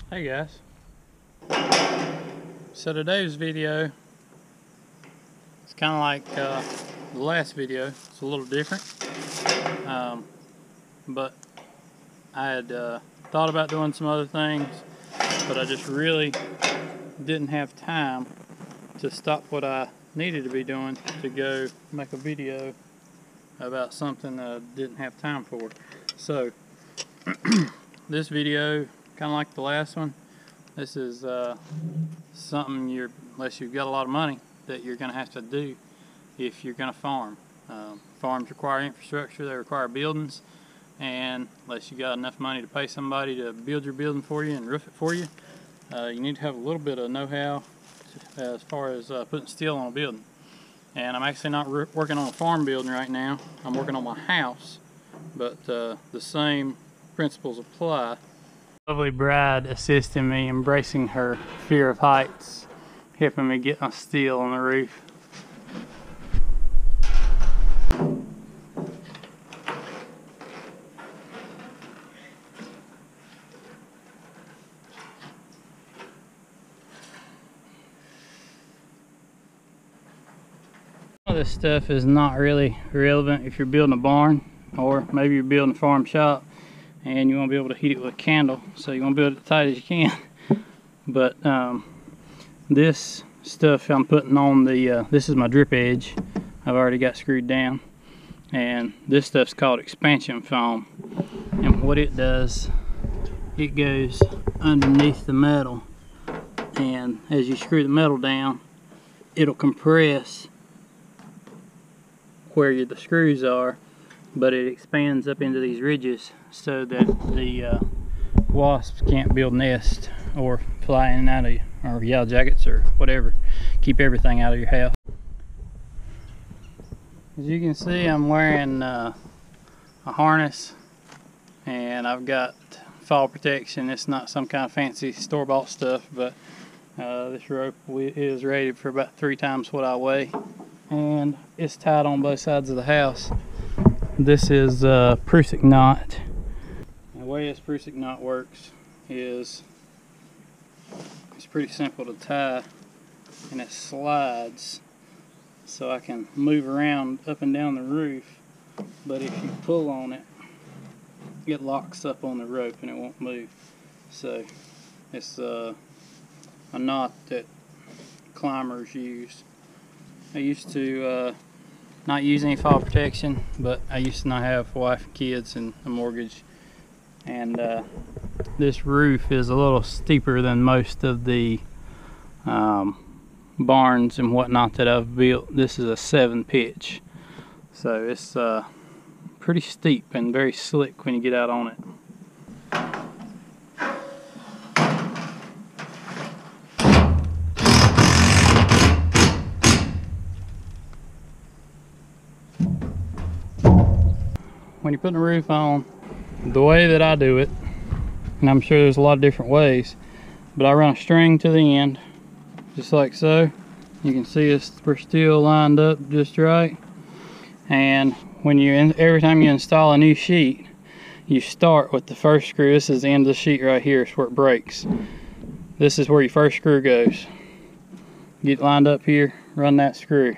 Hey guys, so today's video is kind of like the last video. It's a little different, but I had thought about doing some other things, but I just really didn't have time to stop what I needed to be doing to go make a video about something that I didn't have time for. So this video, kind of like the last one, this is something unless you've got a lot of money, that you're going to have to do if you're going to farm. Farms require infrastructure, they require buildings, and unless you got enough money to pay somebody to build your building for you and roof it for you, you need to have a little bit of know-how as far as putting steel on a building. And I'm actually not working on a farm building right now, I'm working on my house, but the same principles apply. Lovely bride assisting me, embracing her fear of heights, helping me get my steel on the roof. Some of this stuff is not really relevant if you're building a barn, or maybe you're building a farm shop and you want to be able to heat it with a candle, so you want to build it as tight as you can. But this stuff I'm putting on the this is my drip edge. I've already got screwed down, and this stuff's called expansion foam, and what it does, it goes underneath the metal, and as you screw the metal down, it'll compress where the screws are, but it expands up into these ridges so that the wasps can't build nests or fly in and out of you, or yellow jackets or whatever. Keep everything out of your house. As you can see, I'm wearing a harness, and I've got fall protection. It's not some kind of fancy store-bought stuff, but this rope is rated for about 3 times what I weigh, and it's tied on both sides of the house. This is Prusik knot. The way this Prusik knot works is it's pretty simple to tie, and it slides so I can move around up and down the roof, but if you pull on it, it locks up on the rope and it won't move. So it's a knot that climbers use. I used to not use any fall protection, but I used to not have a wife and kids and a mortgage, and this roof is a little steeper than most of the barns and whatnot that I've built. This is a 7 pitch, so it's pretty steep and very slick when you get out on it. When you're putting a roof on, the way that I do it, and I'm sure there's a lot of different ways, but I run a string to the end, just like so. You can see we're still lined up just right. And when every time you install a new sheet, you start with the first screw. This is the end of the sheet right here. It's where it breaks. This is where your first screw goes. Get lined up here, run that screw.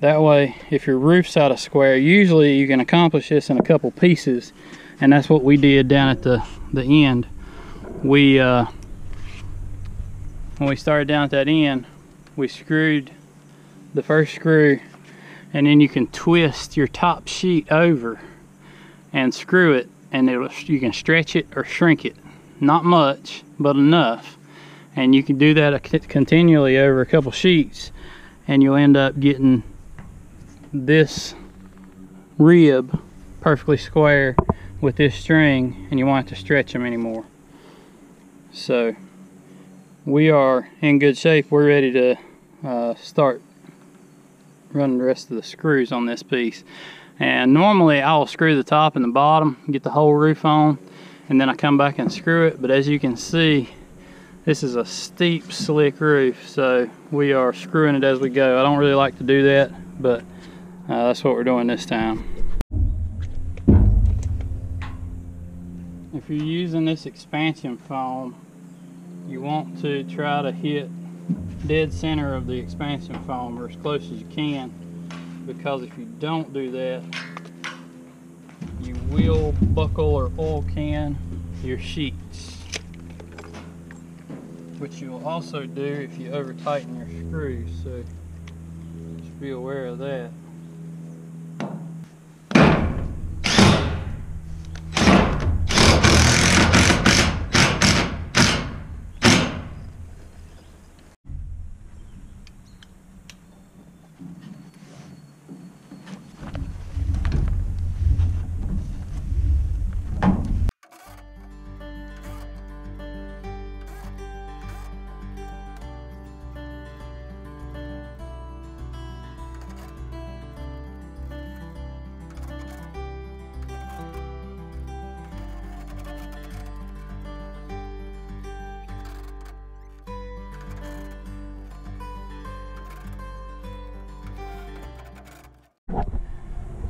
That way, if your roof's out of square, usually you can accomplish this in a couple pieces, and that's what we did down at the end. When we started down at that end, we screwed the first screw, and then you can twist your top sheet over and screw it, and you can stretch it or shrink it. Not much, but enough. And you can do that continually over a couple sheets, and you'll end up getting this rib perfectly square with this string, and you won't have to stretch them anymore. So we are in good shape. We're ready to start running the rest of the screws on this piece. And normally I'll screw the top and the bottom, get the whole roof on, and then I come back and screw it. But as you can see, this is a steep, slick roof, so we are screwing it as we go. I don't really like to do that, but that's what we're doing this time. If you're using this expansion foam, you want to try to hit dead center of the expansion foam, or as close as you can, because if you don't do that, you will buckle or oil can your sheets, which you will also do if you over tighten your screws, so just be aware of that.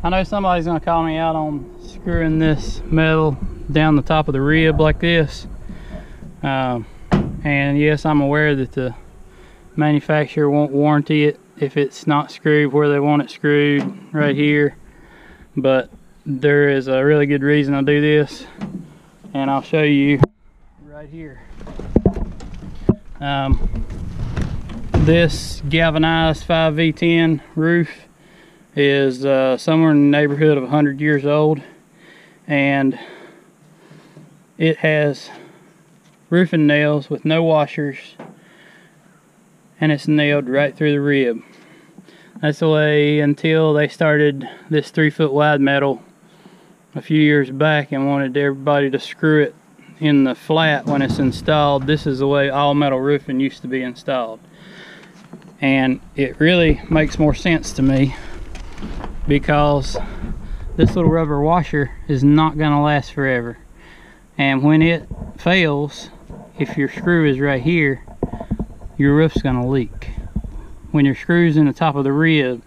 I know somebody's gonna call me out on screwing this metal down the top of the rib like this. And yes, I'm aware that the manufacturer won't warranty it if it's not screwed where they want it screwed right here. But there is a really good reason I do this, and I'll show you right here. This galvanized 5V10 roof is somewhere in the neighborhood of 100 years old, and it has roofing nails with no washers, and it's nailed right through the rib. That's the way until they started this 3-foot wide metal a few years back and wanted everybody to screw it in the flat when it's installed. This is the way all metal roofing used to be installed, and it really makes more sense to me, because this little rubber washer is not going to last forever, and when it fails, if your screw is right here, your roof's going to leak. When your screw's in the top of the rib,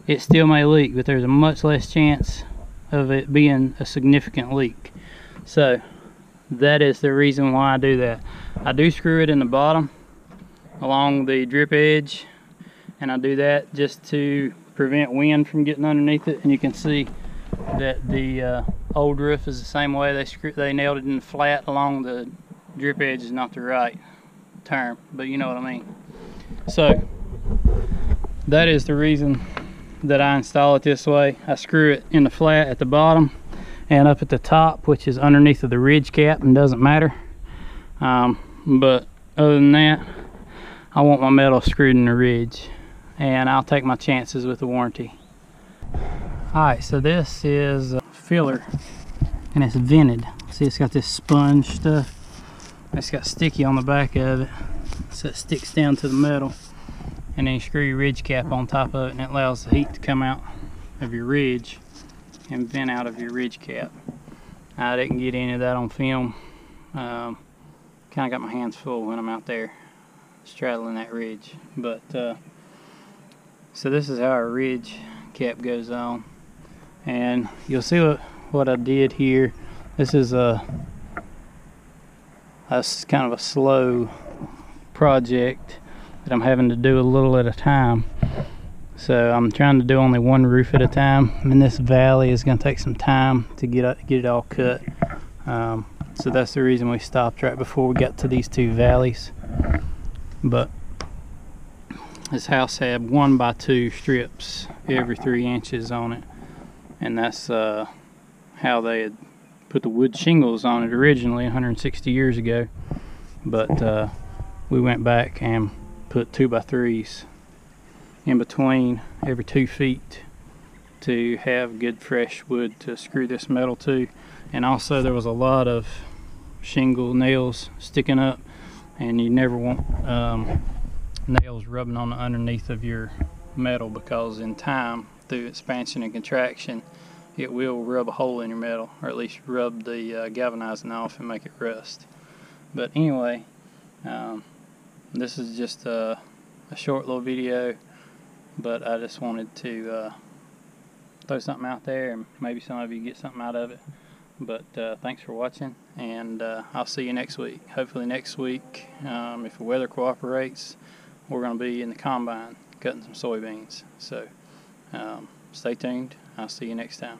it still may leak, but there's a much less chance of it being a significant leak. So that is the reason why I do that. I do screw it in the bottom along the drip edge, and I do that just to prevent wind from getting underneath it. And you can see that the old roof is the same way. They nailed it in flat along the drip edge. Is not the right term, but you know what I mean. So that is the reason that I install it this way. I screw it in the flat at the bottom and up at the top, which is underneath of the ridge cap, and doesn't matter. But other than that, I want my metal screwed in the ridge, and I'll take my chances with the warranty. Alright, so this is a filler, and it's vented. See, it's got this sponge stuff. It's got sticky on the back of it, so it sticks down to the metal. And then you screw your ridge cap on top of it, and it allows the heat to come out of your ridge and vent out of your ridge cap. I didn't get any of that on film. Kind of got my hands full when I'm out there straddling that ridge. But so this is how our ridge cap goes on, and you'll see what I did here. This is kind of a slow project that I'm having to do a little at a time. So I'm trying to do only one roof at a time, and this valley is going to take some time to get it all cut. So that's the reason we stopped right before we got to these two valleys. But this house had 1x2 strips every 3 inches on it, and that's how they had put the wood shingles on it originally 160 years ago. But we went back and put 2x3s in between every 2 feet to have good fresh wood to screw this metal to. And also there was a lot of shingle nails sticking up, and you never want nails rubbing on the underneath of your metal, because in time, through expansion and contraction, it will rub a hole in your metal, or at least rub the galvanizing off and make it rust. But anyway, this is just a short little video, but I just wanted to throw something out there, and maybe some of you get something out of it. But thanks for watching, and I'll see you next week. Hopefully next week, if the weather cooperates, we're going to be in the combine cutting some soybeans. So stay tuned. I'll see you next time.